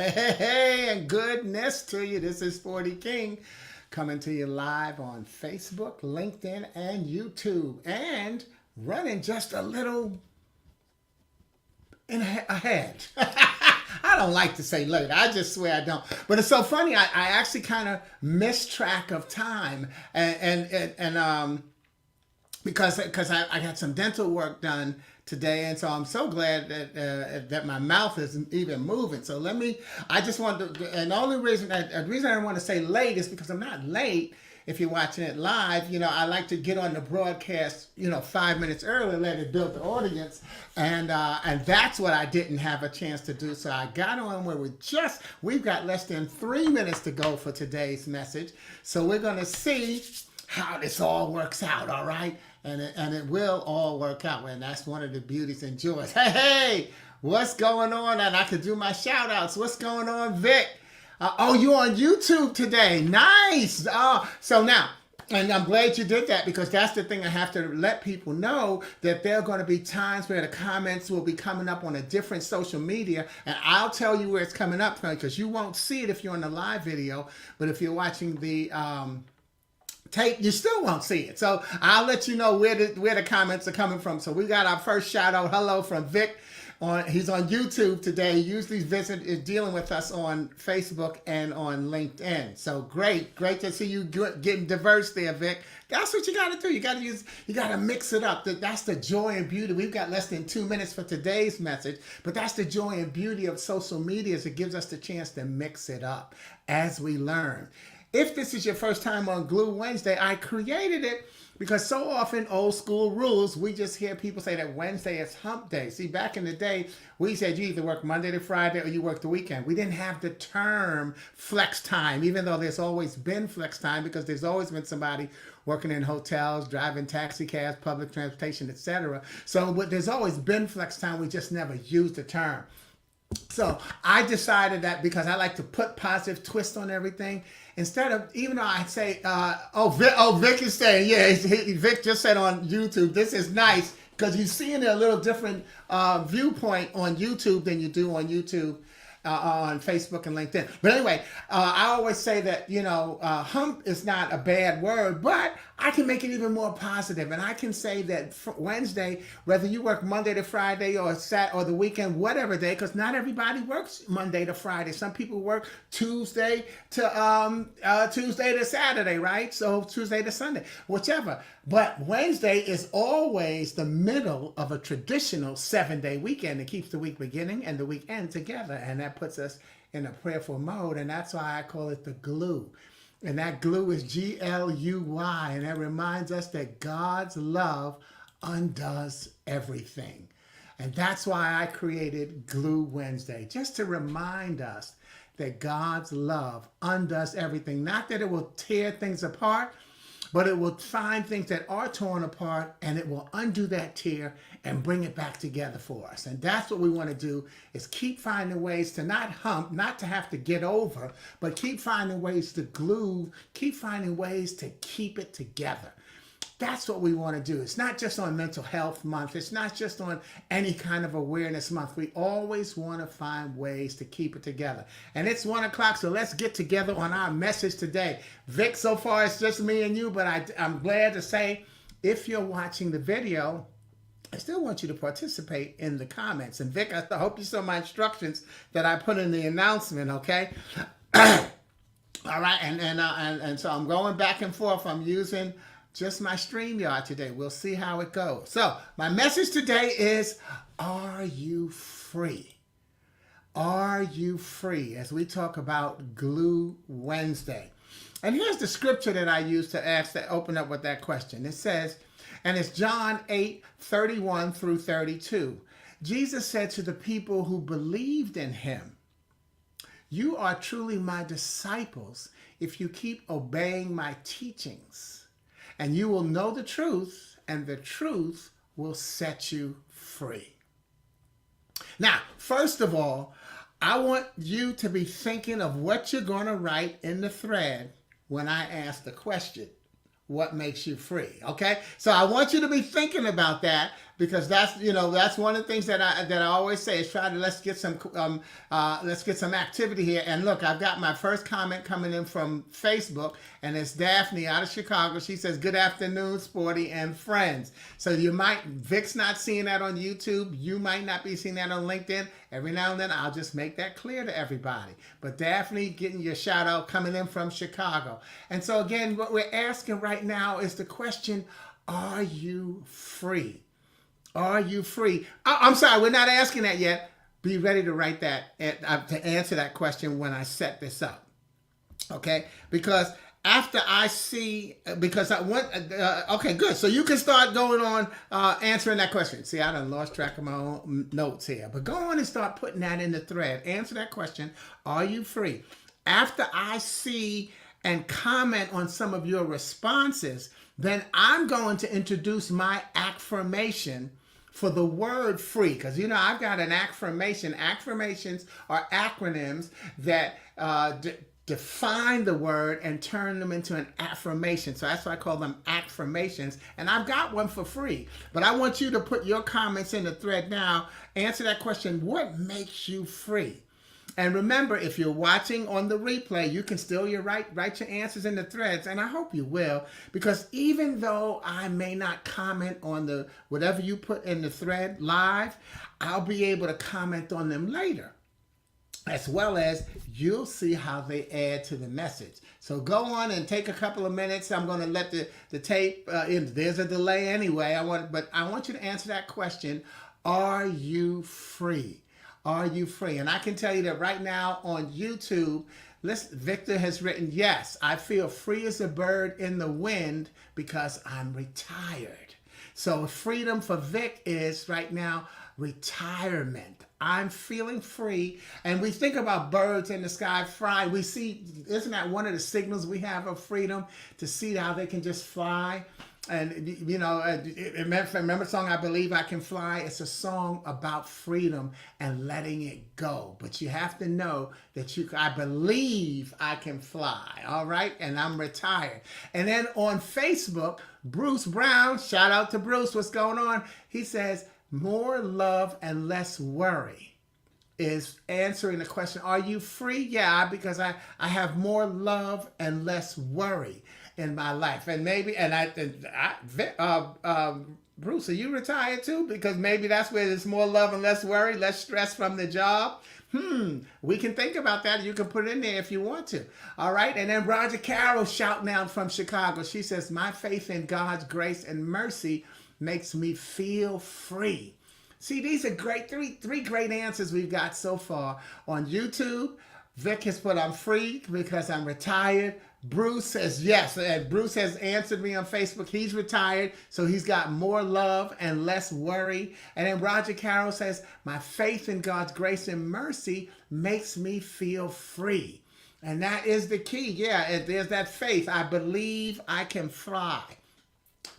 Hey, and goodness to you. This is 40 King coming to you live on Facebook, LinkedIn, and YouTube, and running just a little ahead. I don't like to say late. I just swear I don't. But it's so funny. I actually kind of miss track of time, and because I got some dental work done today, and so I'm so glad that my mouth isn't even moving. So let me. I just want to, and the only reason the reason I don't want to say late is because I'm not late. If you're watching it live, I like to get on the broadcast, 5 minutes early, let it build the audience, and that's what I didn't have a chance to do. So I got on where we've got less than 3 minutes to go for today's message. So we're gonna see how this all works out, all right? And it will all work out, and that's one of the beauties and joys. Hey, what's going on? And I could do my shout outs. What's going on, Vic? You're on YouTube today. Nice. So now, and I'm glad you did that, because that's the thing I have to let people know, that there are going to be times where the comments will be coming up on a different social media, and I'll tell you where it's coming up from, because you won't see it if you're on the live video, but if you're watching the tape, you still won't see it. So I'll let you know where the comments are coming from. So we got our first shout out. Hello from Vic. He's on YouTube today. He usually is dealing with us on Facebook and on LinkedIn. So great to see you getting diverse there, Vic. That's what you got to do. You got to mix it up. That's the joy and beauty. We've got less than 2 minutes for today's message, but that's the joy and beauty of social media, is it gives us the chance to mix it up as we learn. If this is your first time on Glue Wednesday, I created it because so often, old school rules, we just hear people say that Wednesday is hump day. See, back in the day, we said you either work Monday to Friday or you work the weekend. We didn't have the term flex time, even though there's always been flex time, because there's always been somebody working in hotels, driving taxi cabs, public transportation, etc. So there's always been flex time. We just never used the term. So I decided that, because I like to put positive twist on everything, instead of, even though I say, Vic is saying, yeah, Vic just said on YouTube, this is nice, because you see in a little different viewpoint on YouTube than you do on YouTube, on Facebook and LinkedIn. But anyway, I always say that, hump is not a bad word, but I can make it even more positive. And I can say that Wednesday, whether you work Monday to Friday or the weekend, whatever day, because not everybody works Monday to Friday. Some people work Tuesday to Saturday, right? So Tuesday to Sunday, whichever. But Wednesday is always the middle of a traditional 7-day weekend. It keeps the week beginning and the weekend together, and that puts us in a prayerful mode, and that's why I call it the glue. And that glue is GLUY, and that reminds us that God's love undoes everything. And that's why I created Glue Wednesday, just to remind us that God's love undoes everything. Not that it will tear things apart, but it will find things that are torn apart, and it will undo that tear and bring it back together for us. And that's what we want to do, is keep finding ways to not hump, not to have to get over, but keep finding ways to glue, keep finding ways to keep it together. That's what we want to do. It's not just on Mental Health Month. It's not just on any kind of awareness month. We always want to find ways to keep it together. And it's 1 o'clock, so let's get together on our message today. Vic, so far it's just me and you, but I'm glad to say, if you're watching the video, I still want you to participate in the comments. And Vic, I hope you saw my instructions that I put in the announcement, okay? All right, and so I'm going back and forth. I'm using just my StreamYard today. We'll see how it goes. So my message today is, are you free? Are you free? As we talk about Glue Wednesday. And here's the scripture that I use to open up with that question. It says, and it's John 8:31 through 32. Jesus said to the people who believed in him, "You are truly my disciples if you keep obeying my teachings. And you will know the truth, and the truth will set you free." Now, first of all, I want you to be thinking of what you're going to write in the thread when I ask the question, what makes you free? Okay? So I want you to be thinking about that, because that's, that's one of the things that I always say is try to let's get some activity here. And look, I've got my first comment coming in from Facebook, and it's Daphne out of Chicago. She says, "Good afternoon, Sporty and friends." So Vic's not seeing that on YouTube. You might not be seeing that on LinkedIn. Every now and then, I'll just make that clear to everybody. But Daphne, getting your shout out coming in from Chicago. And so again, what we're asking right now is the question, are you free? Are you free? I'm sorry, we're not asking that yet. Be ready to write that, to answer that question when I set this up. Okay? Because after I see, because I want, okay, good. So you can start going on answering that question. See, I done lost track of my own notes here. But go on and start putting that in the thread. Answer that question, are you free? After I see and comment on some of your responses, then I'm going to introduce my affirmation for the word free. Because, I've got an affirmation. Affirmations are acronyms that define the word and turn them into an affirmation. So that's why I call them affirmations. And I've got one for free. But I want you to put your comments in the thread now. Answer that question, what makes you free? And remember, if you're watching on the replay, you can still write your answers in the threads, and I hope you will, because even though I may not comment on whatever you put in the thread live, I'll be able to comment on them later, as well as you'll see how they add to the message. So go on and take a couple of minutes. I'm going to let the tape, there's a delay anyway, but I want you to answer that question, are you free? Are you free? And I can tell you that right now on YouTube, Victor has written, yes, I feel free as a bird in the wind because I'm retired. So freedom for Vic is right now retirement. I'm feeling free. And we think about birds in the sky flying. We see, isn't that one of the signals we have of freedom, to see how they can just fly? And, remember the song, I Believe I Can Fly? It's a song about freedom and letting it go. But you have to know that I believe I can fly, all right? And I'm retired. And then on Facebook, Bruce Brown, shout out to Bruce, what's going on? He says, more love and less worry is answering the question, are you free? Yeah, because I have more love and less worry in my life. And maybe, Bruce, are you retired too? Because maybe that's where there's more love and less worry, less stress from the job. We can think about that. You can put it in there if you want to. All right. And then Roger Carroll shouting out from Chicago. She says, my faith in God's grace and mercy makes me feel free. See, these are great, three great answers we've got so far. On YouTube, Vic has put, I'm free because I'm retired. Bruce says yes, and Bruce has answered me on Facebook. He's retired, so he's got more love and less worry. And then Roger Carroll says, my faith in God's grace and mercy makes me feel free. And that is the key. Yeah, there's that faith. I believe I can fly.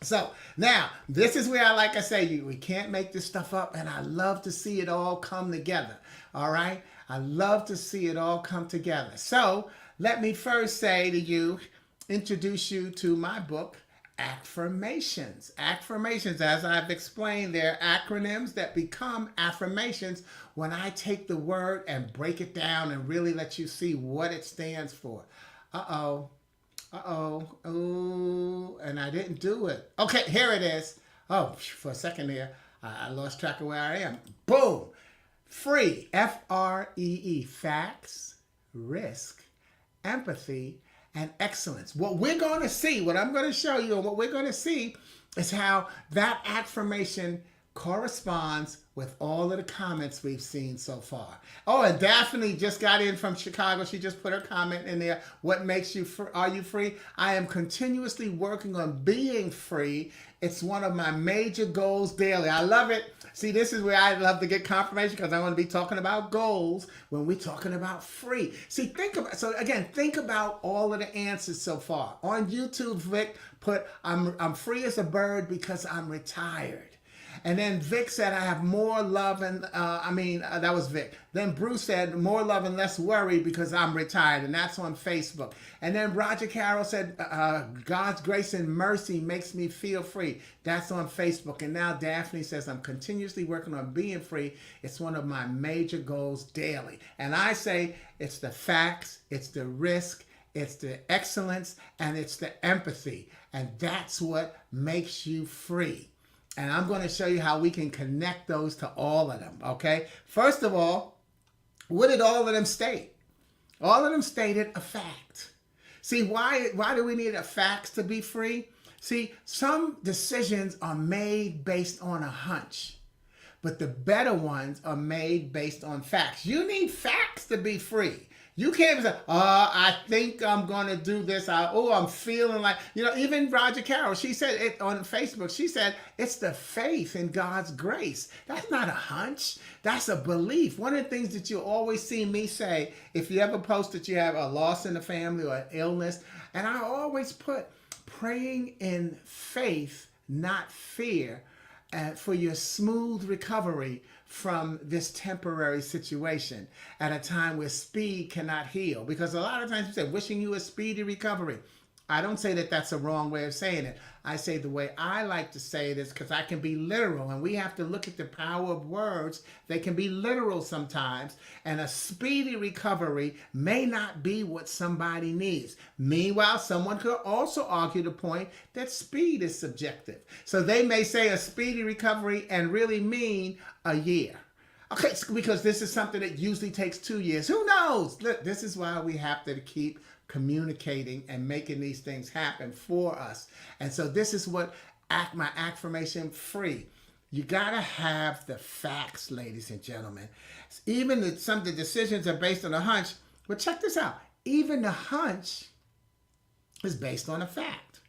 So now, this is where like I say, we can't make this stuff up, and I love to see it all come together. All right? I love to see it all come together. So let me first say to you, introduce you to my book, Affirmations. Affirmations, as I've explained, they're acronyms that become affirmations when I take the word and break it down and really let you see what it stands for. Uh-oh, and I didn't do it. Okay, here it is. Oh, for a second there, I lost track of where I am. Boom. Free, F-R-E-E, facts, risk, empathy, and excellence. What we're going to see, what I'm going to show you, and what we're going to see is how that affirmation corresponds with all of the comments we've seen so far. Oh, and Daphne just got in from Chicago. She just put her comment in there. What makes you free? Are you free? I am continuously working on being free. It's one of my major goals daily. I love it. See, this is where I love to get confirmation, because I want to be talking about goals when we're talking about free. See, think about all of the answers so far. On YouTube, Vic put, I'm free as a bird because I'm retired. And then Vic said, I have more love and, that was Vic. Then Bruce said, more love and less worry because I'm retired. And that's on Facebook. And then Roger Carroll said, God's grace and mercy makes me feel free. That's on Facebook. And now Daphne says, I'm continuously working on being free. It's one of my major goals daily. And I say, it's the facts, it's the risk, it's the excellence, and it's the empathy. And that's what makes you free. And I'm going to show you how we can connect those to all of them, okay? First of all, what did all of them state? All of them stated a fact. See, why do we need a facts to be free? See, some decisions are made based on a hunch, but the better ones are made based on facts. You need facts to be free. You can't say, I think I'm going to do this. I'm feeling like, even Roger Carroll, she said it on Facebook. She said, it's the faith in God's grace. That's not a hunch. That's a belief. One of the things that you always see me say, if you ever post that you have a loss in the family or an illness, and I always put praying in faith, not fear, for your smooth recovery from this temporary situation at a time where speed cannot heal. Because a lot of times you say, wishing you a speedy recovery. I don't say that that's a wrong way of saying it. I say the way I like to say it is because I can be literal, and we have to look at the power of words. They can be literal sometimes, and a speedy recovery may not be what somebody needs. Meanwhile, someone could also argue the point that speed is subjective. So they may say a speedy recovery and really mean a year. Okay, because this is something that usually takes 2 years. Who knows? Look, this is why we have to keep communicating and making these things happen for us. And so this is what my affirmation free. You got to have the facts, ladies and gentlemen. Even some of the decisions are based on a hunch. But check this out. Even the hunch is based on a fact.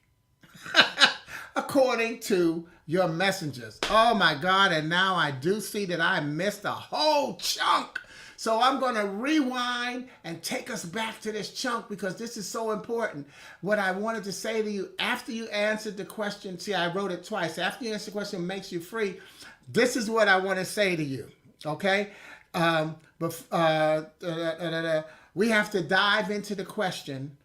According to your messengers. Oh my God, and now I do see that I missed a whole chunk. So I'm going to rewind and take us back to this chunk because this is so important. What I wanted to say to you after you answered the question, see, I wrote it twice. After you answer the question, makes you free. This is what I want to say to you, okay? We have to dive into the question,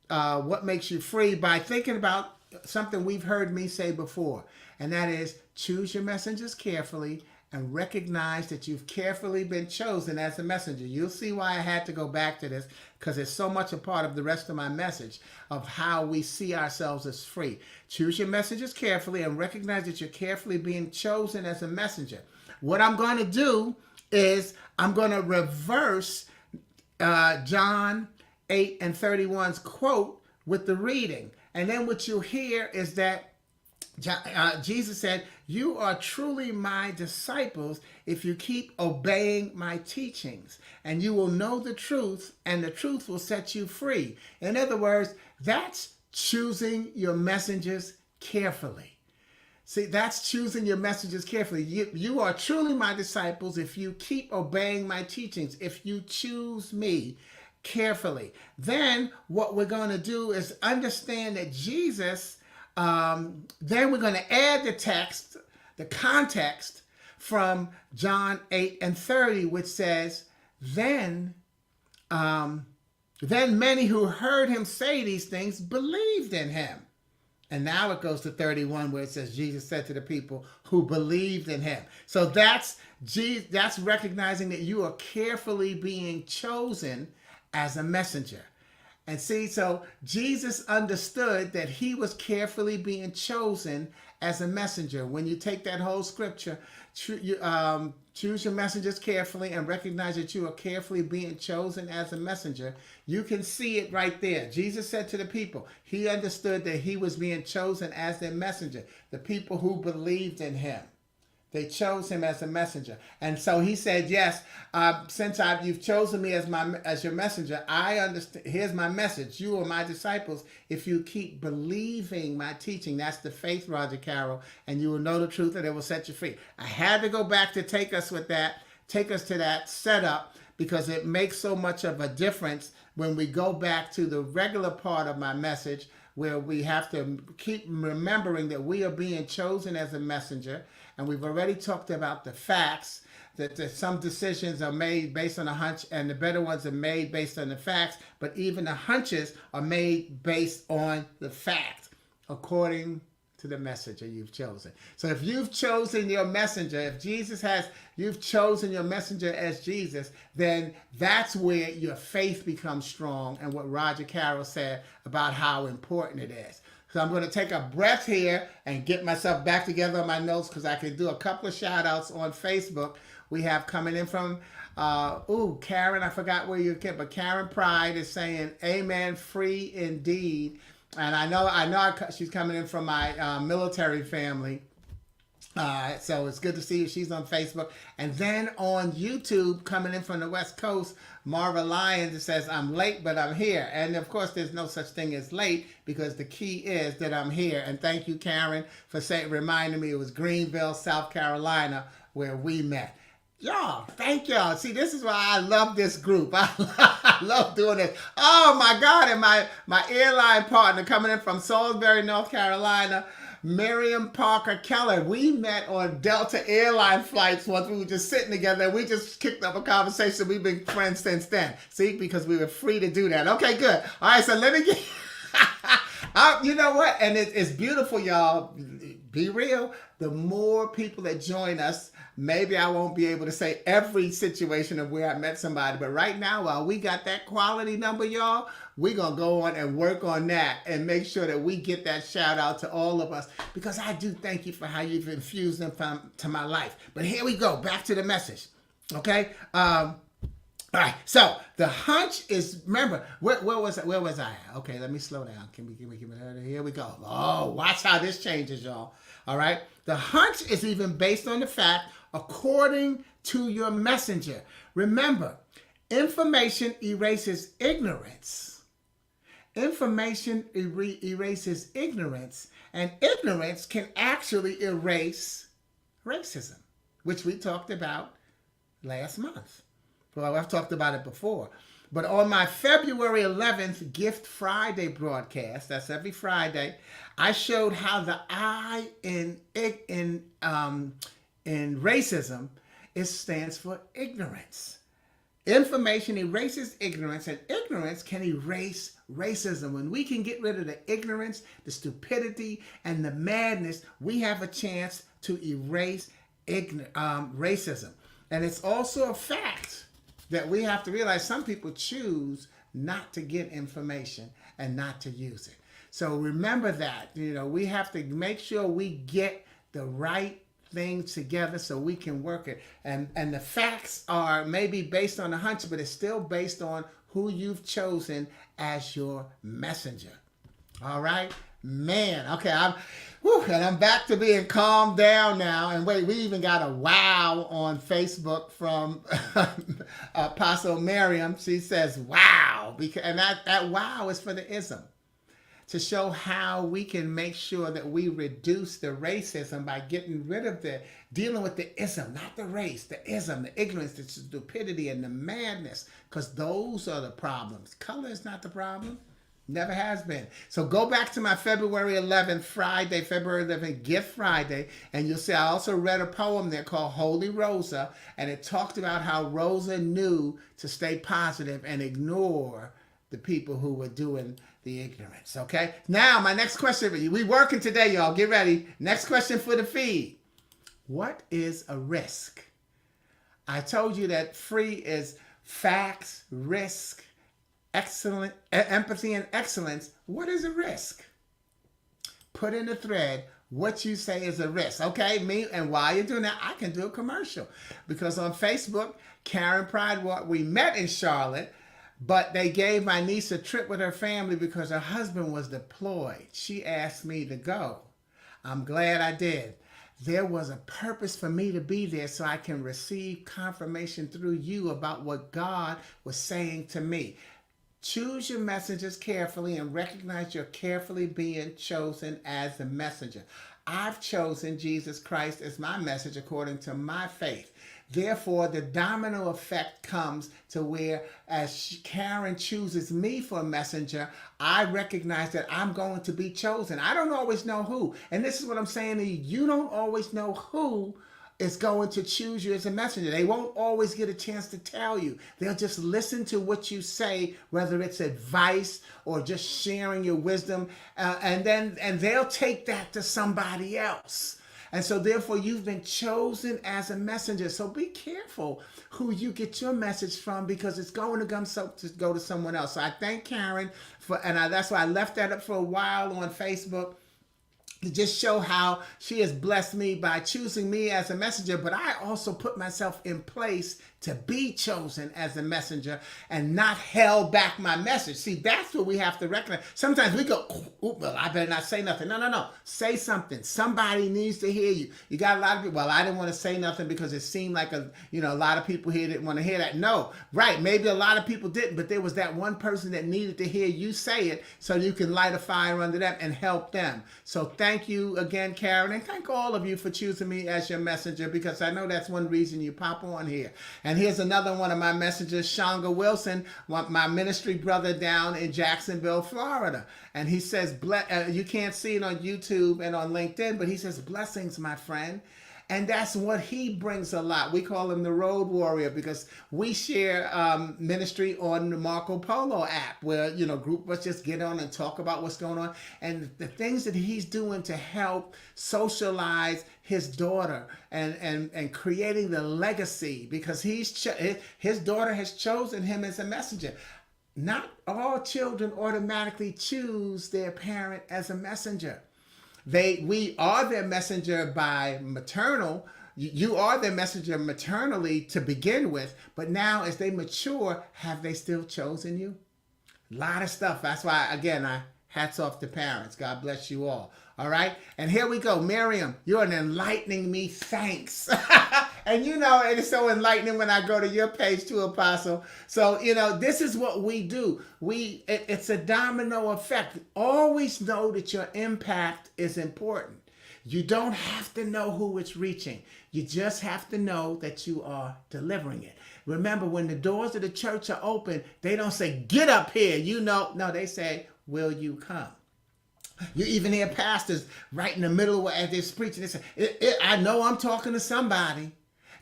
what makes you free, by thinking about something we've heard me say before, and that is choose your messengers carefully and recognize that you've carefully been chosen as a messenger. You'll see why I had to go back to this, because it's so much a part of the rest of my message of how we see ourselves as free. Choose your messengers carefully and recognize that you're carefully being chosen as a messenger. What I'm going to do is I'm going to reverse John 8:31's quote with the reading. And then what you'll hear is that Jesus said, you are truly my disciples if you keep obeying my teachings, and you will know the truth, and the truth will set you free. In other words, that's choosing your messengers carefully. See, that's choosing your messengers carefully. You are truly my disciples if you keep obeying my teachings, if you choose me carefully. Then what we're going to do is understand that Jesus, then we're going to add the text, the context from John 8:30, which says, then many who heard him say these things believed in him. And now it goes to 31 where it says Jesus said to the people who believed in him. So that's recognizing that you are carefully being chosen as a messenger. And see, so Jesus understood that he was carefully being chosen as a messenger. When you take that whole scripture, choose your messengers carefully and recognize that you are carefully being chosen as a messenger. You can see it right there. Jesus said to the people, he understood that he was being chosen as their messenger. The people who believed in him, they chose him as a messenger. And so he said, yes, since you've chosen me as your messenger, I understand. Here's my message. You are my disciples if you keep believing my teaching. That's the faith, Roger Carroll, and you will know the truth and it will set you free. I had to go back to take us to that setup, because it makes so much of a difference when we go back to the regular part of my message, where we have to keep remembering that we are being chosen as a messenger, And we've already talked about the facts, that some decisions are made based on a hunch and the better ones are made based on the facts, but even the hunches are made based on the fact according to the messenger you've chosen. So if you've chosen your messenger, if you've chosen your messenger as Jesus, then that's where your faith becomes strong, and what Roger Carroll said about how important it is. So I'm going to take a breath here and get myself back together on my notes, because I can do a couple of shout outs on Facebook. We have coming in from, Karen, I forgot where you came, but Karen Pride is saying, amen, free indeed. And I know she's coming in from my military family. So it's good to see you. She's on Facebook. And then on YouTube, coming in from the West Coast, Marva Lyons says, I'm late, but I'm here. And of course, there's no such thing as late, because the key is that I'm here. And thank you, Karen, for reminding me it was Greenville, South Carolina, where we met. Y'all, thank y'all. See, this is why I love this group. I love doing this. Oh my God. And my airline partner coming in from Salisbury, North Carolina, Miriam Parker Keller. We met on Delta airline flights once. We were just sitting together and we just kicked up a conversation. We've been friends since then. See, because we were free to do that. Okay, good. All right, so let me get... you know what? And it's beautiful, y'all. Be real. The more people that join us, maybe I won't be able to say every situation of where I met somebody, but right now, while we got that quality number, y'all, we're going to go on and work on that and make sure that we get that shout out to all of us, because I do thank you for how you've infused them to my life. But here we go. Back to the message. Okay. All right. So the hunch is, remember, where was I at? Okay. Let me slow down. Can we give me here we go. Oh, watch how this changes, y'all. All right. The hunch is even based on the fact according to your messenger. Remember, information erases ignorance. Information erases ignorance, and ignorance can actually erase racism, which we talked about last month. Well, I've talked about it before. But on my February 11th Gift Friday broadcast, that's every Friday, I showed how the I in racism, it stands for ignorance. Information erases ignorance, and ignorance can erase racism. When we can get rid of the ignorance, the stupidity, and the madness, we have a chance to erase racism. And it's also a fact that we have to realize some people choose not to get information and not to use it. So remember that, we have to make sure we get the right things together so we can work it. And the facts are maybe based on a hunch, but it's still based on who you've chosen as your messenger. All right, man. Okay, I'm back to being calmed down now. And wait, we even got a wow on Facebook from Apostle Miriam. She says wow, and that wow is for the ism, to show how we can make sure that we reduce the racism by getting rid of dealing with the ism, not the race, the ism, the ignorance, the stupidity, and the madness, because those are the problems. Color is not the problem. Never has been. So go back to my February 11th Gift Friday, and you'll see I also read a poem there called Holy Rosa, and it talked about how Rosa knew to stay positive and ignore the people who were doing the ignorance. Okay? Now, my next question for you. We working today, y'all. Get ready. Next question for the feed. What is a risk? I told you that free is facts, risk, excellent, empathy, and excellence. What is a risk? Put in the thread what you say is a risk. Okay, me, and while you're doing that, I can do a commercial, because on Facebook, Karen Pride, we met in Charlotte, but they gave my niece a trip with her family because her husband was deployed. She asked me to go. I'm glad I did. There was a purpose for me to be there so I can receive confirmation through you about what God was saying to me. Choose your messengers carefully and recognize you're carefully being chosen as the messenger. I've chosen Jesus Christ as my message according to my faith. Therefore, the domino effect comes to where as Karen chooses me for a messenger, I recognize that I'm going to be chosen. I don't always know who. And this is what I'm saying to you. You don't always know who is going to choose you as a messenger. They won't always get a chance to tell you. They'll just listen to what you say, whether it's advice or just sharing your wisdom, and they'll take that to somebody else. And so therefore you've been chosen as a messenger. So be careful who you get your message from, because it's going to go to someone else. So I thank Karen that's why I left that up for a while on Facebook, to just show how she has blessed me by choosing me as a messenger. But I also put myself in place to be chosen as a messenger and not held back my message. See, that's what we have to recognize. Sometimes we go, well, I better not say nothing. No. Say something. Somebody needs to hear you. You got a lot of people, well, I didn't want to say nothing because it seemed like a lot of people here didn't want to hear that. No, right. Maybe a lot of people didn't, but there was that one person that needed to hear you say it so you can light a fire under them and help them. So thank you again, Karen, and thank all of you for choosing me as your messenger, because I know that's one reason you pop on here. And here's another one of my messengers, Shonga Wilson, my ministry brother down in Jacksonville, Florida. And he says, you can't see it on YouTube and on LinkedIn, but he says, blessings, my friend. And that's what he brings a lot. We call him the Road Warrior because we share ministry on the Marco Polo app where, group of us just get on and talk about what's going on. And the things that he's doing to help socialize his daughter and creating the legacy, because his daughter has chosen him as a messenger. Not all children automatically choose their parent as a messenger. We are their messenger by maternal. You are their messenger maternally to begin with, but now as they mature, have they still chosen you? A lot of stuff. That's why, again, hats off to parents. God bless you all. All right. And here we go. Miriam, you're an enlightening me. Thanks. And it's so enlightening when I go to your page too, Apostle. So, this is what we do. It's a domino effect. Always know that your impact is important. You don't have to know who it's reaching. You just have to know that you are delivering it. Remember, when the doors of the church are open, they don't say, get up here. No, they say, will you come? You even hear pastors right in the middle as they're preaching, they say, I know I'm talking to somebody.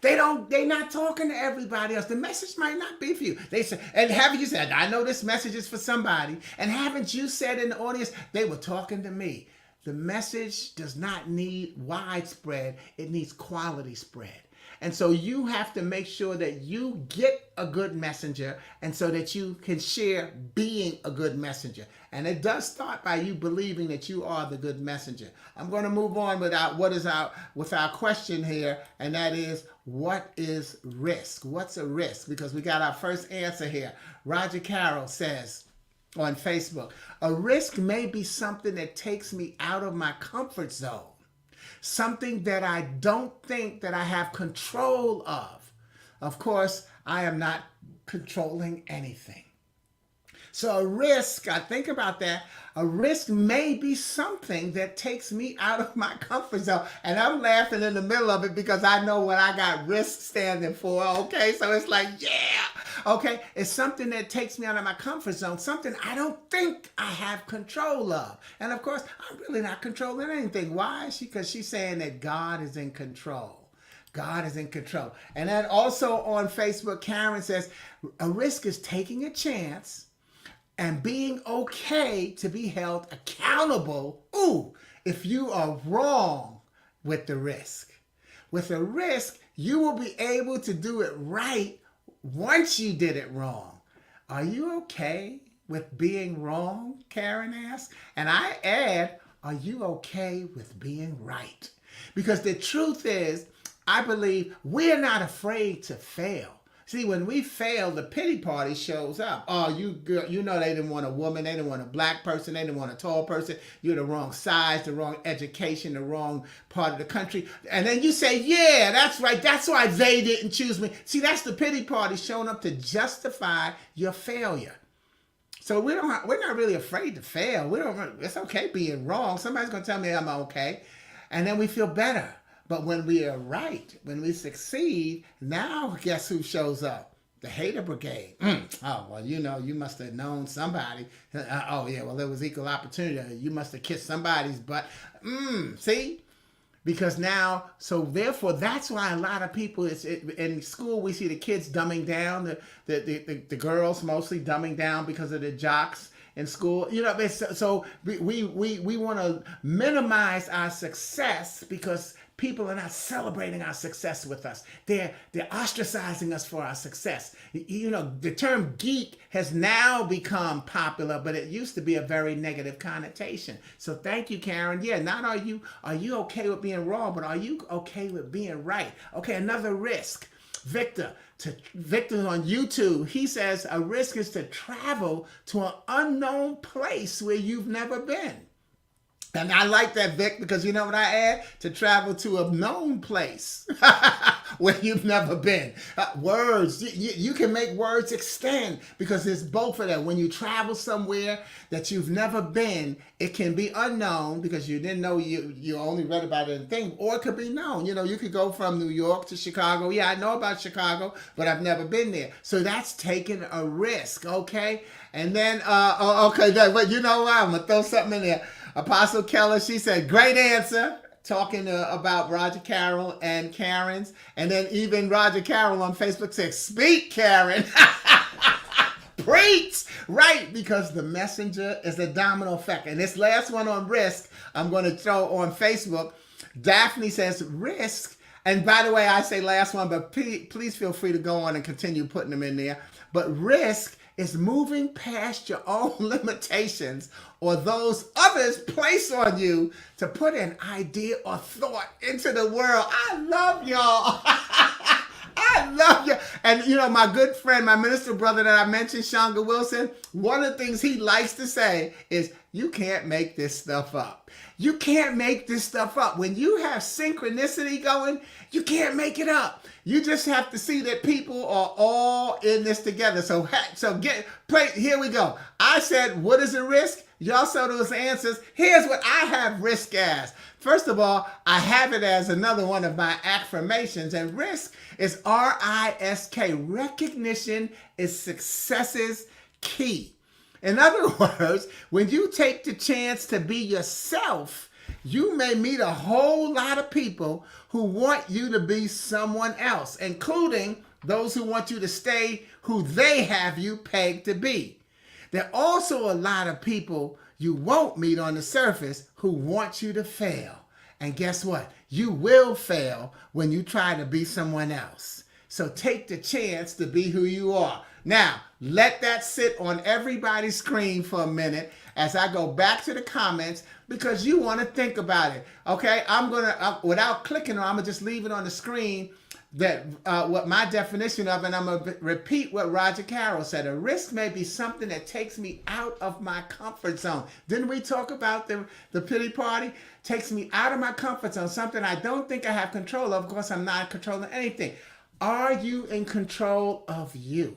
They're not talking to everybody else. The message might not be for you. They say, and haven't you said, I know this message is for somebody. And haven't you said in the audience, they were talking to me. The message does not need widespread. It needs quality spread. And so you have to make sure that you get a good messenger, and so that you can share being a good messenger. And it does start by you believing that you are the good messenger. I'm going to move on with our question here, and that is, what is risk? What's a risk? Because we got our first answer here. Roger Carroll says on Facebook, a risk may be something that takes me out of my comfort zone. Something that I don't think that I have control of. Of course, I am not controlling anything. So a risk, I think about that, a risk may be something that takes me out of my comfort zone. And I'm laughing in the middle of it because I know what I got risk standing for, okay? So it's like, yeah, okay? It's something that takes me out of my comfort zone, something I don't think I have control of. And of course, I'm really not controlling anything. Why? Because she's saying that God is in control. God is in control. And then also on Facebook, Karen says, a risk is taking a chance and being okay to be held accountable, if you are wrong with the risk. With a risk, you will be able to do it right once you did it wrong. Are you okay with being wrong, Karen asks? And I add, are you okay with being right? Because the truth is, I believe we're not afraid to fail. See, when we fail, the pity party shows up. Oh, they didn't want a woman. They didn't want a black person. They didn't want a tall person. You're the wrong size, the wrong education, the wrong part of the country. And then you say, yeah, that's right. That's why they didn't choose me. See, that's the pity party showing up to justify your failure. So we're not really afraid to fail. It's okay being wrong. Somebody's going to tell me I'm okay. And then we feel better. But when we are right, when we succeed, now guess who shows up? The hater brigade. Oh, well, you must have known somebody. Oh, yeah, well, it was equal opportunity. You must have kissed somebody's butt. See? Because now, so therefore, that's why a lot of people, in school, we see the kids dumbing down, the girls mostly dumbing down because of the jocks in school. So we want to minimize our success because people are not celebrating our success with us. They're ostracizing us for our success. The term geek has now become popular, but it used to be a very negative connotation. So thank you, Karen. Yeah, not are you okay with being wrong, but are you okay with being right? Okay, another risk. Victor on YouTube, he says a risk is to travel to an unknown place where you've never been. And I like that, Vic, because you know what I add? To travel to a known place where you've never been. Words, you can make words extend because there's both of them. When you travel somewhere that you've never been, it can be unknown because you didn't know, you only read about it in things, or it could be known. You could go from New York to Chicago. Yeah, I know about Chicago, but I've never been there. So that's taking a risk, okay? And then, but you know what? I'm going to throw something in there. Apostle Keller, she said, great answer, talking about Roger Carroll and Karen's. And then even Roger Carroll on Facebook said, speak, Karen. Preach! Right, because the messenger is a domino effect. And this last one on risk, I'm going to throw on Facebook. Daphne says, risk. And by the way, I say last one, but please feel free to go on and continue putting them in there. But risk is moving past your own limitations or those others place on you to put an idea or thought into the world. I love y'all. I love you. And my good friend, my minister brother that I mentioned, Shanga Wilson, one of the things he likes to say is, you can't make this stuff up. You can't make this stuff up. When you have synchronicity going, you can't make it up. You just have to see that people are all in this together. So here we go. I said, what is a risk? Y'all saw those answers. Here's what I have risk as. First of all, I have it as another one of my affirmations, and risk is R-I-S-K. Recognition is success's key. In other words, when you take the chance to be yourself, you may meet a whole lot of people who want you to be someone else, including those who want you to stay who they have you pegged to be. There are also a lot of people you won't meet on the surface who want you to fail. And guess what? You will fail when you try to be someone else. So take the chance to be who you are. Now, let that sit on everybody's screen for a minute as I go back to the comments, because you want to think about it. Okay, I'm going to, without clicking on, I'm going to just leave it on the screen, that what my definition of, and I'm going to repeat what Roger Carroll said. A risk may be something that takes me out of my comfort zone. Didn't we talk about the pity party? Takes me out of my comfort zone, something I don't think I have control of. Of course, I'm not controlling anything. Are you in control of you?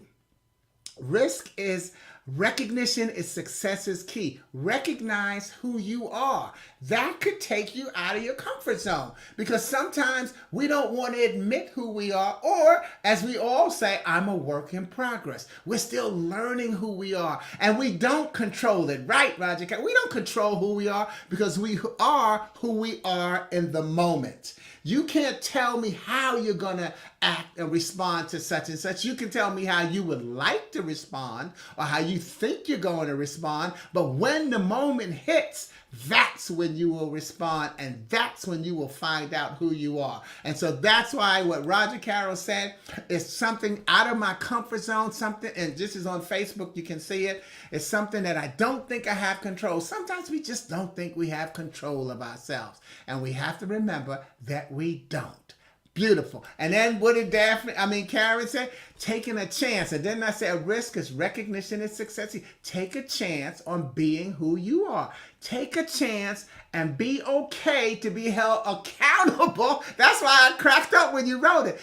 Risk is recognition is success's key. Recognize who you are. That could take you out of your comfort zone, because sometimes we don't want to admit who we are, or as we all say, I'm a work in progress. We're still learning who we are, and we don't control it. Right, Roger? We don't control who we are because we are who we are in the moment. You can't tell me how you're going to act and respond to such and such. You can tell me how you would like to respond or how you think you're going to respond. But when the moment hits, that's when you will respond, and that's when you will find out who you are. And so that's why what Roger Carroll said is something out of my comfort zone, something, and this is on Facebook, you can see it. It's something that I don't think I have control. Sometimes we just don't think we have control of ourselves, and we have to remember that we don't. Beautiful. And then what did Karen say? Taking a chance. And then I said risk is recognition and success. Take a chance on being who you are. Take a chance and be okay to be held accountable. That's why I cracked up when you wrote it.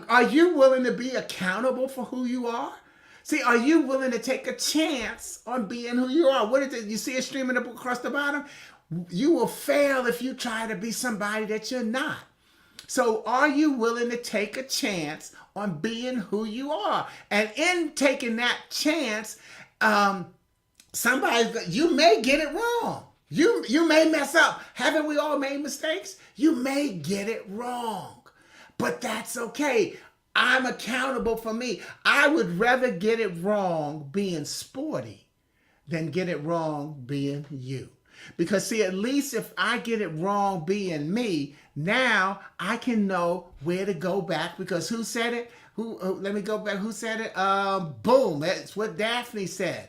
Are you willing to be accountable for who you are? See, are you willing to take a chance on being who you are? What is it? You see it streaming up across the bottom? You will fail if you try to be somebody that you're not. So are you willing to take a chance on being who you are? And in taking that chance, you may get it wrong. You may mess up. Haven't we all made mistakes? You may get it wrong, but that's okay. I'm accountable for me. I would rather get it wrong being sporty than get it wrong being you. Because see, at least if I get it wrong being me, now I can know where to go back. Because who said it? Let me go back. Who said it? Boom. That's what Daphne said.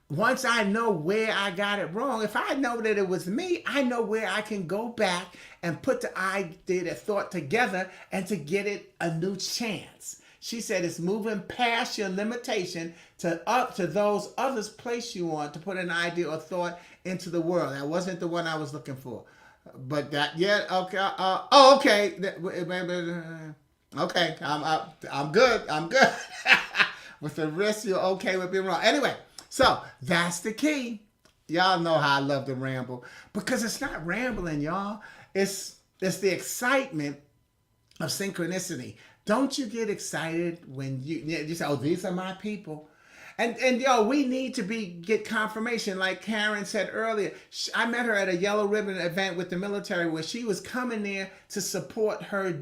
Once I know where I got it wrong, if I know that it was me, I know where I can go back and put the idea, the thought together and to get it a new chance. She said it's moving past your limitation to up to those others place you on to put an idea or thought into the world. That wasn't the one I was looking for. But that, yeah, okay. Okay, I'm good. I'm good. With the risk, you're okay with being wrong. Anyway, so that's the key. Y'all know how I love to ramble. Because it's not rambling, y'all. It's the excitement of synchronicity. Don't you get excited when you say, oh, these are my people? And we need to get confirmation. Like Karen said earlier, I met her at a yellow ribbon event with the military where she was coming there to support her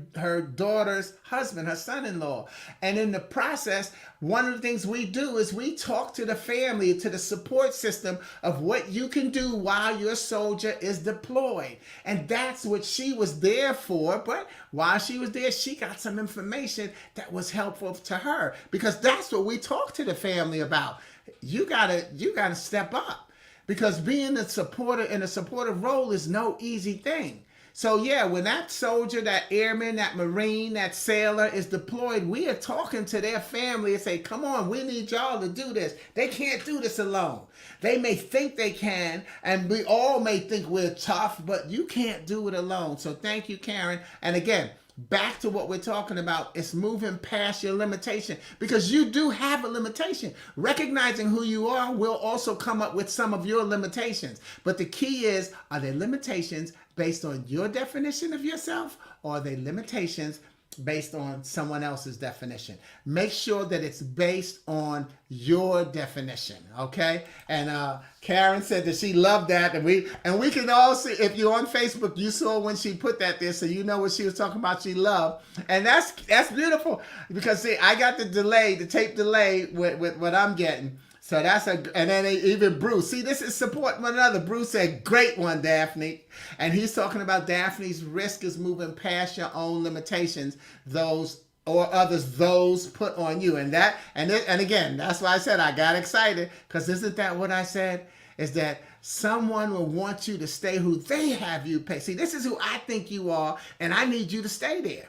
daughter's husband, her son-in-law. And in the process, one of the things we do is we talk to the family, to the support system of what you can do while your soldier is deployed. And that's what she was there for. But while she was there, she got some information that was helpful to her, because that's what we talk to the family about. You gotta step up, because being a supporter in a supportive role is no easy thing. So yeah, when that soldier, that airman, that Marine, that sailor is deployed, we are talking to their family and say, come on, we need y'all to do this. They can't do this alone. They may think they can, and we all may think we're tough, but you can't do it alone. So thank you, Karen. And again, back to what we're talking about, it's moving past your limitation, because you do have a limitation. Recognizing who you are will also come up with some of your limitations. But the key is, are they limitations based on your definition of yourself, or are they limitations based on someone else's definition? Make sure that it's based on your definition, okay? And Karen said that she loved that, and we can all see, if you're on Facebook, you saw when she put that there, so you know what she was talking about. She loved, and that's beautiful, because see, I got the tape delay with what I'm getting. So and then even Bruce. See, this is support one another. Bruce said, great one, Daphne. And he's talking about Daphne's risk is moving past your own limitations, those put on you. And again, that's why I said I got excited, because isn't that what I said? Is that someone will want you to stay who they have you pay. See, this is who I think you are, and I need you to stay there.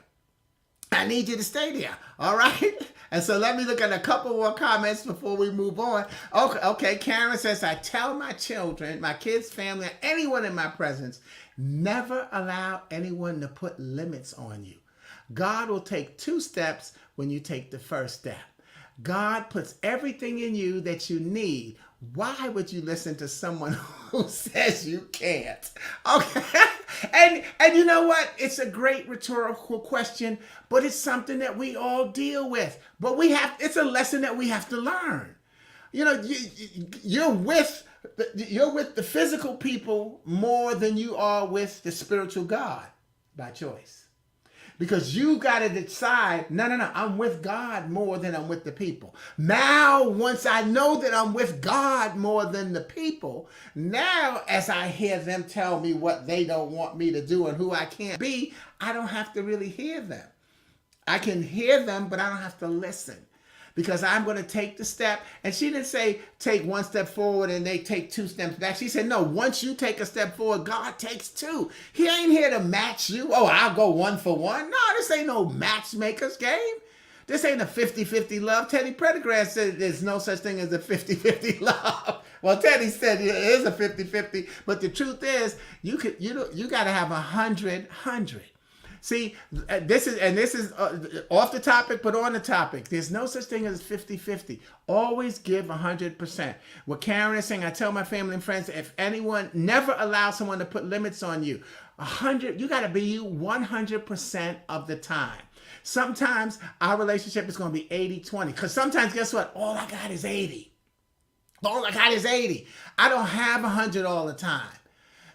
I need you to stay there. All right? And so let me look at a couple more comments before we move on. Okay. Karen says, I tell my children, my kids, family, anyone in my presence, never allow anyone to put limits on you. God will take 2 steps when you take the first step. God puts everything in you that you need. Why would you listen to someone who says you can't? Okay. And you know what? It's a great rhetorical question, but it's something that we all deal with. But it's a lesson that we have to learn. You know, you're with the physical people more than you are with the spiritual God by choice. Because you got to decide, no, I'm with God more than I'm with the people. Now, once I know that I'm with God more than the people, now as I hear them tell me what they don't want me to do and who I can't be, I don't have to really hear them. I can hear them, but I don't have to listen. Because I'm going to take the step. And she didn't say take 1 step forward and they take 2 steps back. She said, no, once you take a step forward, God takes 2. He ain't here to match you. Oh, I'll go 1 for 1. No, this ain't no matchmaker's game. This ain't a 50-50 love. Teddy Pendergrass said there's no such thing as a 50-50 love. Well, Teddy said it is a 50-50. But the truth is, you got to have 100-100. See, this is off the topic, but on the topic. There's no such thing as 50-50. Always give 100%. What Karen is saying, I tell my family and friends, if anyone, never allow someone to put limits on you. You got to be you 100% of the time. Sometimes our relationship is going to be 80-20. Because sometimes, guess what? All I got is 80. All I got is 80. I don't have 100 all the time.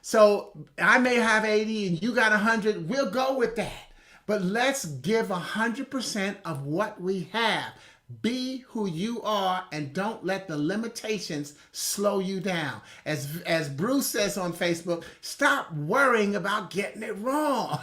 So I may have 80 and you got 100. We'll go with that. But let's give 100% of what we have. Be who you are and don't let the limitations slow you down. As Bruce says on Facebook, stop worrying about getting it wrong.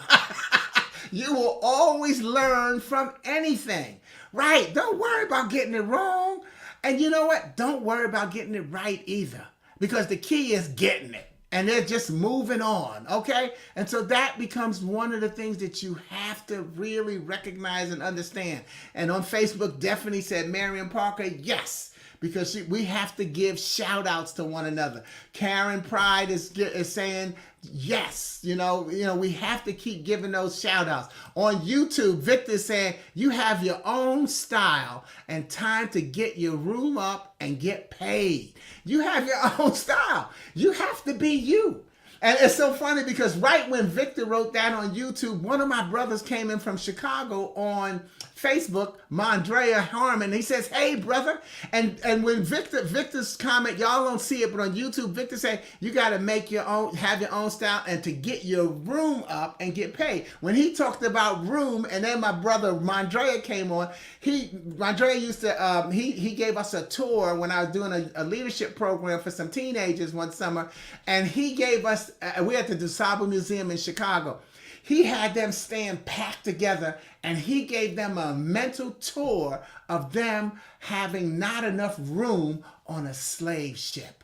You will always learn from anything. Right? Don't worry about getting it wrong. And you know what? Don't worry about getting it right either. Because the key is getting it. And they're just moving on, okay? And so that becomes one of the things that you have to really recognize and understand. And on Facebook, Stephanie said, Marion Parker, yes, because we have to give shout outs to one another. Karen Pride is saying, yes, we have to keep giving those shout outs. On YouTube, Victor saying, you have your own style and time to get your room up and get paid. You have your own style. You have to be you. And it's so funny because right when Victor wrote that on YouTube, one of my brothers came in from Chicago on Facebook, Mondrea Harmon. He says, hey, brother. And when Victor's comment, y'all don't see it, but on YouTube, Victor said, you got to make your own, have your own style and to get your room up and get paid. When he talked about room, and then my brother Mondrea came on, Mondrea used to, he gave us a tour when I was doing a leadership program for some teenagers one summer, and he gave us, we had the DuSable Museum in Chicago. He had them stand packed together and he gave them a mental tour of them having not enough room on a slave ship.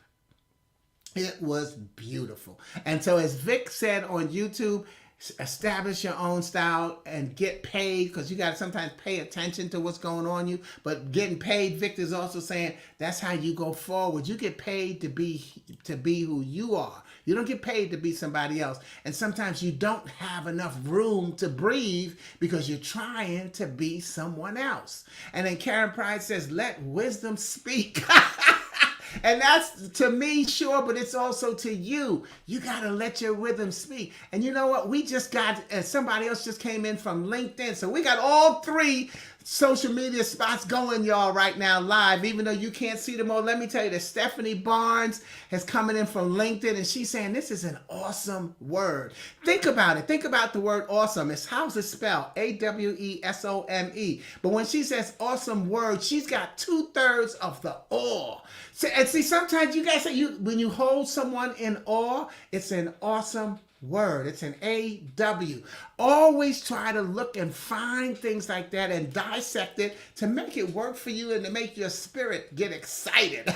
It was beautiful. And so as Vic said on YouTube, establish your own style and get paid, because you got to sometimes pay attention to what's going on you. But getting paid, Victor's also saying that's how you go forward. You get paid to be who you are. You don't get paid to be somebody else. And sometimes you don't have enough room to breathe because you're trying to be someone else. And then Karen Pride says, let wisdom speak. And that's to me, sure, but it's also to you. You got to let your rhythm speak. And you know what? We just got, somebody else just came in from LinkedIn. So we got all three social media spots going, y'all, right now live, even though you can't see them all. Let me tell you that Stephanie Barnes is coming in from LinkedIn, and she's saying this is an awesome word. Think about it. Think about the word awesome. It's how's it spelled? AWESOME. But when she says awesome word, she's got 2/3 of the awe. And see, sometimes you guys say when you hold someone in awe, it's an awesome word. It's an AW. Always try to look and find things like that and dissect it to make it work for you and to make your spirit get excited.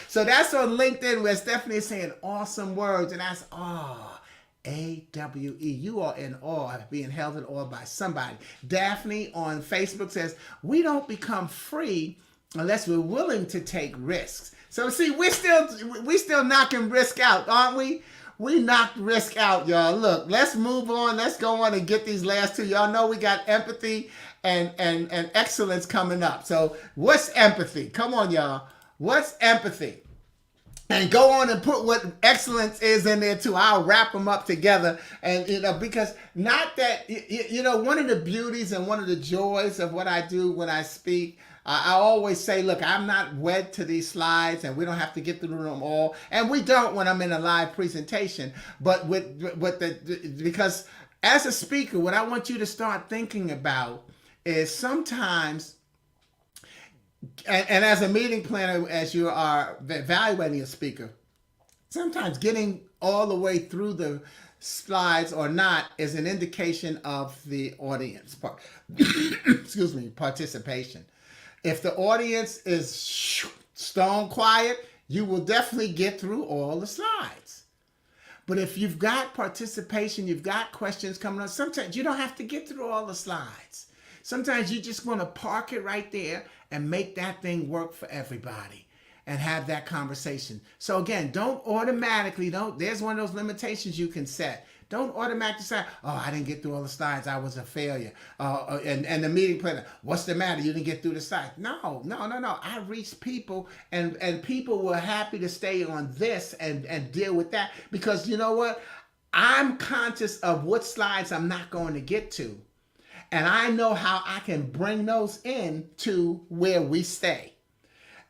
So that's on LinkedIn where Stephanie is saying awesome words, and that's awe. AWE. You are in awe, being held in awe by somebody. Daphne on Facebook says, we don't become free unless we're willing to take risks. So see, we still knocking risk out, aren't we? We knocked risk out, y'all. Look, let's move on. Let's go on and get these last two. Y'all know we got empathy and excellence coming up. So what's empathy? Come on, y'all. What's empathy? And go on and put what excellence is in there too. I'll wrap them up together. And, because not that, one of the beauties and one of the joys of what I do when I speak, I always say, look, I'm not wed to these slides and we don't have to get through them all. And we don't when I'm in a live presentation. But because as a speaker, what I want you to start thinking about is sometimes, and as a meeting planner, as you are evaluating a speaker, sometimes getting all the way through the slides or not is an indication of the audience participation. If the audience is stone quiet, you will definitely get through all the slides. But if you've got participation, you've got questions coming up, sometimes you don't have to get through all the slides. Sometimes you just want to park it right there and make that thing work for everybody and have that conversation. So again, don't automatically, there's one of those limitations you can set. don't automatically say, oh, I didn't get through all the slides, I was a failure. And the meeting planner, what's the matter? You didn't get through the slides. No. I reached people, and people were happy to stay on this and deal with that, because you know what? I'm conscious of what slides I'm not going to get to. And I know how I can bring those in to where we stay.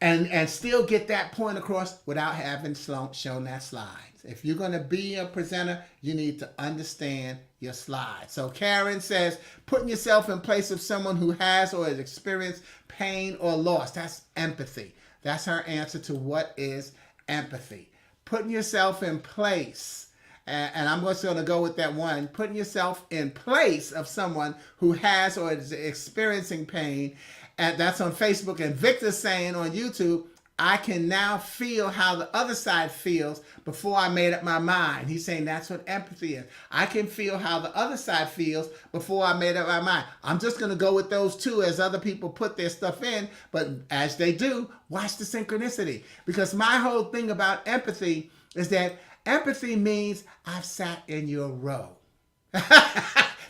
And still get that point across without having shown that slides. If you're going to be a presenter, you need to understand your slides. So Karen says, putting yourself in place of someone who has or has experienced pain or loss. That's empathy. That's her answer to what is empathy. Putting yourself in place. And I'm just going to go with that one. Putting yourself in place of someone who has or is experiencing pain. And that's on Facebook. And Victor's saying on YouTube, I can now feel how the other side feels before I made up my mind. He's saying that's what empathy is. I can feel how the other side feels before I made up my mind. I'm just going to go with those two as other people put their stuff in. But as they do, watch the synchronicity. Because my whole thing about empathy is that empathy means I've sat in your row.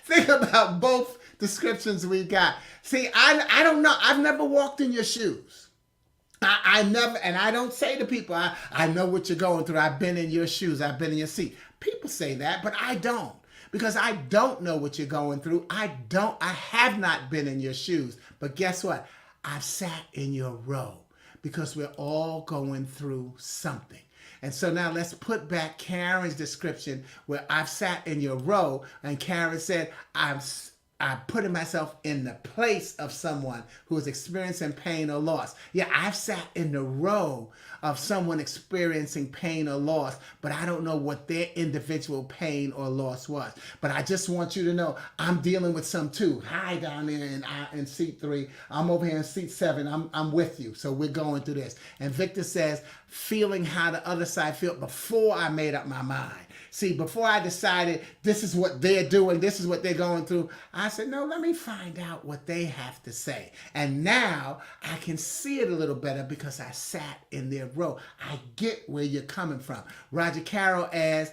Think about both descriptions we got. See, I don't know. I've never walked in your shoes. I never, and I don't say to people, I know what you're going through. I've been in your shoes. I've been in your seat. People say that, but I don't. Because I don't know what you're going through. I have not been in your shoes. But guess what? I've sat in your row. Because we're all going through something. And so now let's put back Karen's description where I've sat in your row, and Karen said, I'm putting myself in the place of someone who is experiencing pain or loss. Yeah, I've sat in the row of someone experiencing pain or loss, but I don't know what their individual pain or loss was. But I just want you to know I'm dealing with some too. Hi, down there in seat 3. I'm over here in seat 7. I'm with you. So we're going through this. And Victor says, feeling how the other side felt before I made up my mind. See, before I decided this is what they're doing, this is what they're going through, I said, no, let me find out what they have to say. And now I can see it a little better because I sat in their row. I get where you're coming from. Roger Carroll, as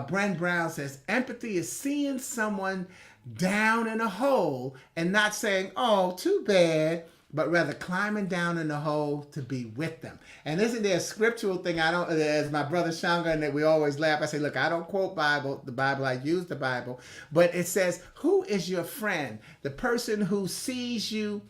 Brent Brown says, empathy is seeing someone down in a hole and not saying, oh, too bad, but rather climbing down in the hole to be with them. And isn't there a scriptural thing? As my brother Shanga, and that we always laugh, I say, look, I don't quote the Bible, I use the Bible, but it says, who is your friend? The person who sees you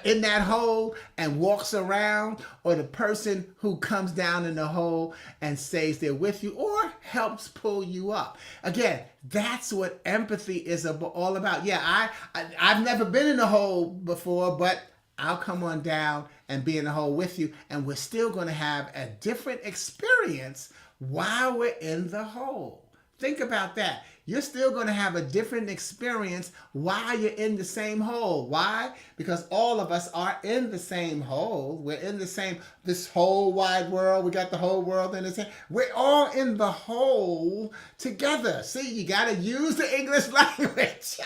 in that hole and walks around, or the person who comes down in the hole and stays there with you or helps pull you up? Again, that's what empathy is all about. Yeah, I've never been in a hole before, but I'll come on down and be in the hole with you, and we're still going to have a different experience while we're in the hole. Think about that. You're still going to have a different experience while you're in the same hole. Why? Because all of us are in the same hole. We're in this whole wide world. We got the whole world in the same. We're all in the hole together. See, you got to use the English language.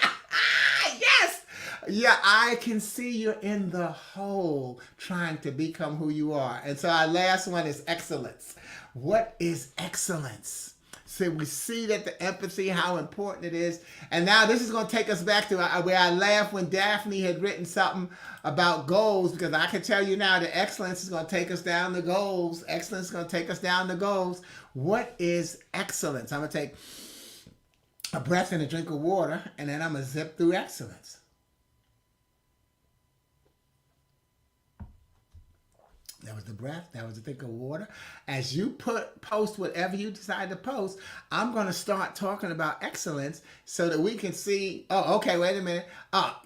Yes. Yeah, I can see you're in the hole trying to become who you are. And so our last one is excellence. What is excellence? So we see that the empathy, how important it is. And now this is going to take us back to where I laughed when Daphne had written something about goals, because I can tell you now that excellence is going to take us down the goals. Excellence is going to take us down the goals. What is excellence? I'm going to take a breath and a drink of water, and then I'm going to zip through excellence. That was the breath. That was the drink of water. As you post whatever you decide to post, I'm going to start talking about excellence so that we can see. Oh, okay, wait a minute.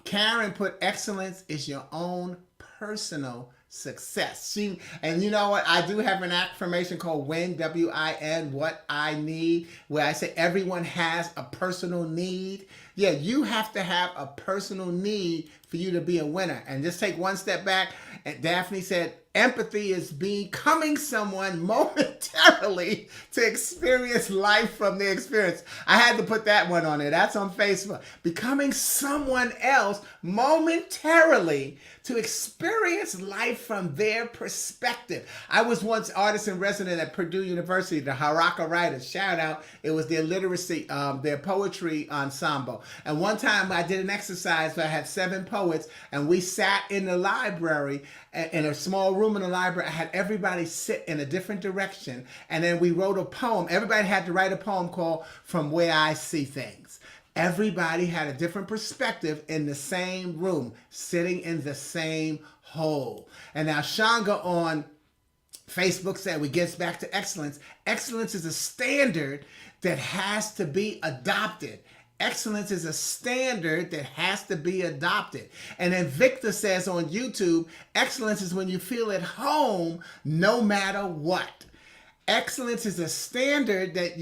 Karen put excellence is your own personal success. And you know what? I do have an affirmation called WIN, W-I-N, what I need, where I say everyone has a personal need. Yeah, you have to have a personal need for you to be a winner. And just take one step back. And Daphne said, empathy is becoming someone momentarily to experience life from their experience. I had to put that one on there. That's on Facebook. Becoming someone else momentarily to experience life from their perspective. I was once artist in resident at Purdue University, the Haraka Writers. Shout out. It was their literacy, their poetry ensemble. And one time I did an exercise where I had 7 poets and we sat in the library, in a small room in the library. I had everybody sit in a different direction, and then we wrote a poem. Everybody had to write a poem called From Where I See Things. Everybody had a different perspective in the same room, sitting in the same hole. And now Shanga on Facebook said, we get back to excellence. Excellence is a standard that has to be adopted. Excellence is a standard that has to be adopted. And then Victor says on YouTube, excellence is when you feel at home no matter what. Excellence is a standard that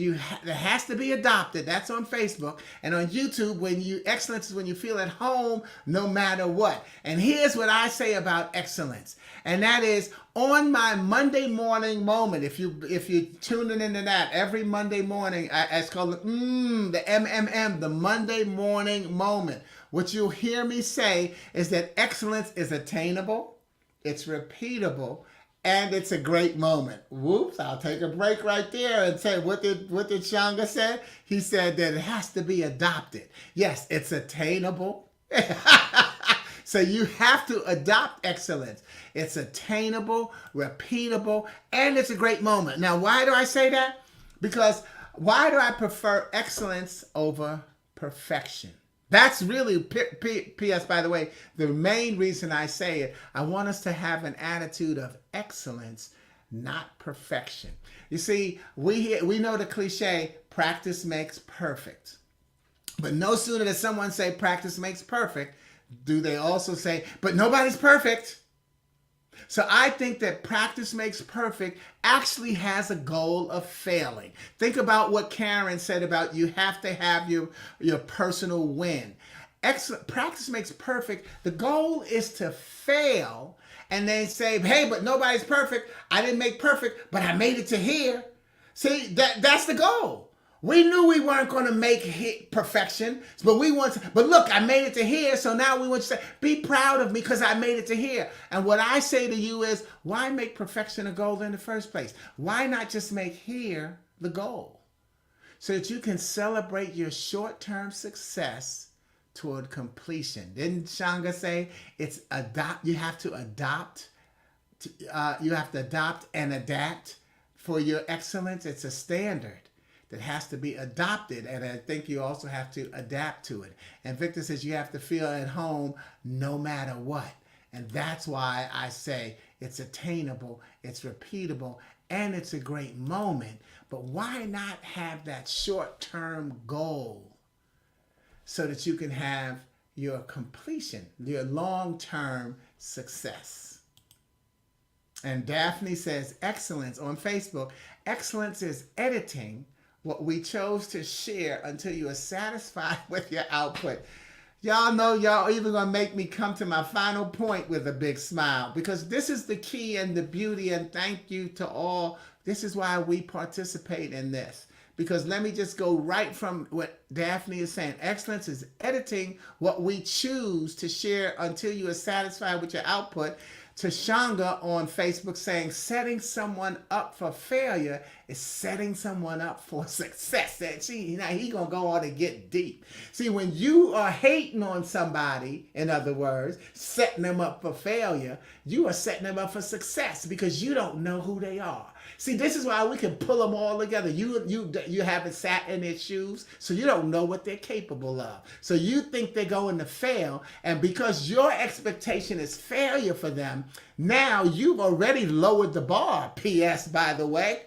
that has to be adopted. That's on Facebook. And on YouTube, excellence is when you feel at home no matter what. And here's what I say about excellence. And that is, on my Monday morning moment, if you're tuning into that every Monday morning, it's called the MMM, the Monday morning moment. What you'll hear me say is that excellence is attainable, it's repeatable, and it's a great moment. Whoops, I'll take a break right there and say, what did Shanga say? He said that it has to be adopted. Yes, it's attainable. So you have to adopt excellence. It's attainable, repeatable, and it's a great moment. Now, why do I say that? Because why do I prefer excellence over perfection? That's really, P.S. by the way, the main reason I say it. I want us to have an attitude of excellence, not perfection. You see, we know the cliche, practice makes perfect. But no sooner does someone say practice makes perfect, do they also say, but nobody's perfect. So I think that practice makes perfect actually has a goal of failing. Think about what Karen said about you have to have your personal win. Excellent. Practice makes perfect. The goal is to fail and then say, hey, but nobody's perfect. I didn't make perfect, but I made it to here. See, that's the goal. We knew we weren't going to make perfection, but look, I made it to here, so now we want to say, be proud of me because I made it to here. And what I say to you is, why make perfection a goal in the first place? Why not just make here the goal? So that you can celebrate your short-term success toward completion. Didn't Shanga say you have to adopt and adapt for your excellence? It's a standard that has to be adopted, and I think you also have to adapt to it. And Victor says you have to feel at home no matter what. And that's why I say it's attainable, it's repeatable, and it's a great moment. But why not have that short-term goal so that you can have your completion, your long-term success? And Daphne says excellence on Facebook. Excellence is editing what we chose to share until you are satisfied with your output. Y'all know y'all even gonna make me come to my final point with a big smile, because this is the key and the beauty, and thank you to all. This is why we participate in this. Because let me just go right from what Daphne is saying. Excellence is editing what we choose to share until you are satisfied with your output. To Shanga on Facebook saying setting someone up for failure is setting someone up for success. That he gonna go on and get deep. See, when you are hating on somebody, in other words, setting them up for failure, you are setting them up for success because you don't know who they are. See, this is why we can pull them all together. You haven't sat in their shoes, so you don't know what they're capable of. So you think they're going to fail, and because your expectation is failure for them, now you've already lowered the bar. P.S. by the way,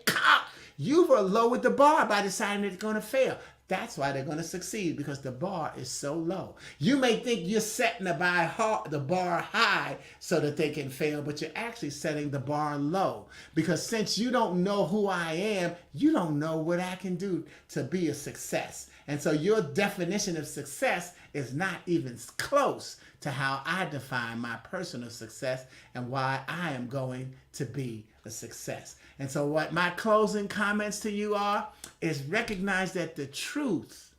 you've lowered the bar by deciding they're going to fail. That's why they're going to succeed, because the bar is so low. You may think you're setting the bar high so that they can fail, but you're actually setting the bar low. Because since you don't know who I am, you don't know what I can do to be a success. And so your definition of success is not even close to how I define my personal success and why I am going to be a success. And so what my closing comments to you are is recognize that the truth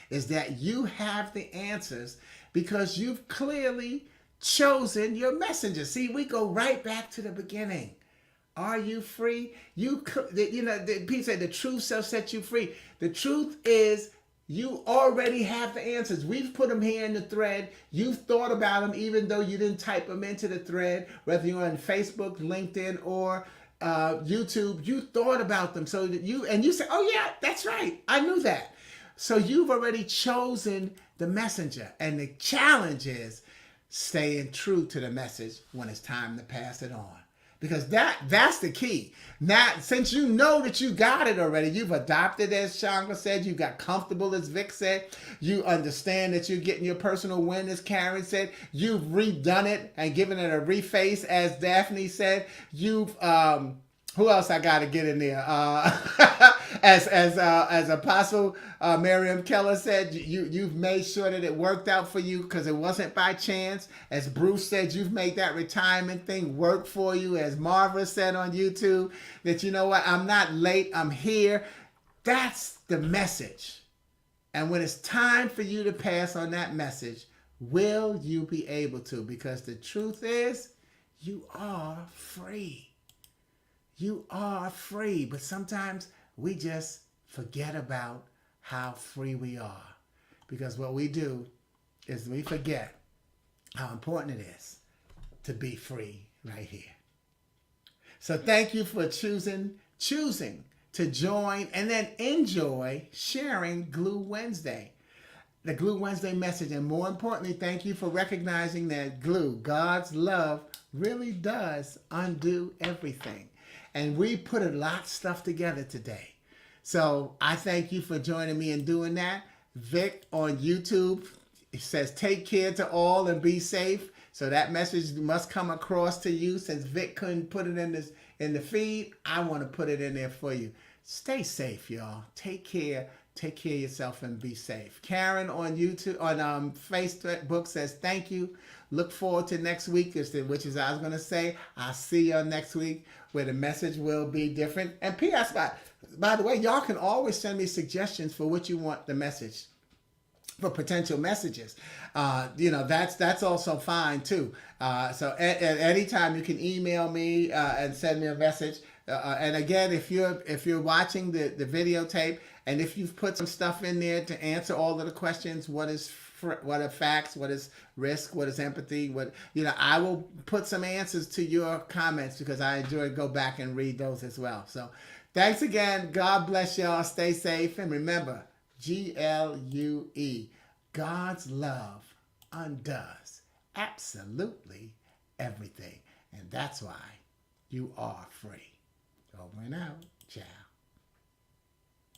is that you have the answers because you've clearly chosen your messenger. See, we go right back to the beginning. Are you free? People say the truth shall set you free. The truth is you already have the answers. We've put them here in the thread. You've thought about them even though you didn't type them into the thread, whether you're on Facebook, LinkedIn, or YouTube. You thought about them. So that you say, oh yeah, that's right. I knew that. So you've already chosen the messenger. And the challenge is staying true to the message when it's time to pass it on. Because that's the key. Now, since you know that you got it already, you've adopted, as Shanga said, you got comfortable, as Vic said, you understand that you're getting your personal win, as Karen said, you've redone it and given it a reface, as Daphne said, you've who else I got to get in there? As Apostle Miriam Keller said, you've made sure that it worked out for you because it wasn't by chance. As Bruce said, you've made that retirement thing work for you. As Marva said on YouTube, that you know what, I'm not late, I'm here. That's the message. And when it's time for you to pass on that message, will you be able to? Because the truth is, you are free. You are free, but sometimes we just forget about how free we are. Because what we do is we forget how important it is to be free right here. So thank you for choosing to join and then enjoy sharing Glue Wednesday. The Glue Wednesday message. And more importantly, thank you for recognizing that glue, God's love, really does undo everything. And we put a lot of stuff together today. So I thank you for joining me in doing that. Vic on YouTube, it says, take care to all and be safe. So that message must come across to you. Since Vic couldn't put it in the feed, I want to put it in there for you. Stay safe, y'all. Take care. Take care of yourself and be safe. Karen on YouTube, on Facebook says, thank you. Look forward to next week, which is I was going to say, I'll see you next week where the message will be different. And P.S. By the way, y'all can always send me suggestions for what you want the message, for potential messages. That's also fine too. So at any time you can email me and send me a message. And again, if you're watching the videotape, and if you've put some stuff in there to answer all of the questions, what are facts, what is risk, what is empathy, I will put some answers to your comments because I enjoy go back and read those as well. So thanks again. God bless y'all. Stay safe. And remember, GLUE, God's love undoes absolutely everything. And that's why you are free. Over and out. Ciao.